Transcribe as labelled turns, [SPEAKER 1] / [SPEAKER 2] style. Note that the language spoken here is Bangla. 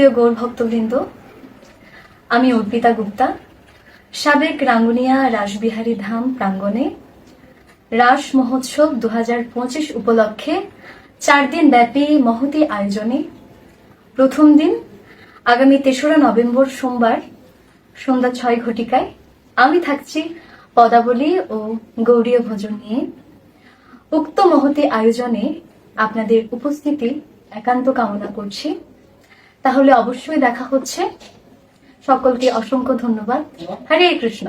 [SPEAKER 1] সুপ্রিয় গৌর ভক্তবৃন্দ, আমি অর্পিতা গুপ্তা সাবেক রাঙ্গুনিয়া রাসবিহারী ধাম প্রাঙ্গণে রাস মহোৎসব 2025 উপলক্ষে 4 দিন ব্যাপী মহতী আয়োজনে প্রথম দিন আগামী 3রা নভেম্বর সোমবার সন্ধ্যা 6 ঘটিকায় আমি থাকছি পদাবলী ও গৌড়ীয় ভোজন নিয়ে। উক্ত মহতী আয়োজনে আপনাদের উপস্থিতি একান্ত কামনা করছি। তাহলে অবশ্যই দেখা হচ্ছে। সকলকে অসংখ্য ধন্যবাদ। হরে কৃষ্ণ।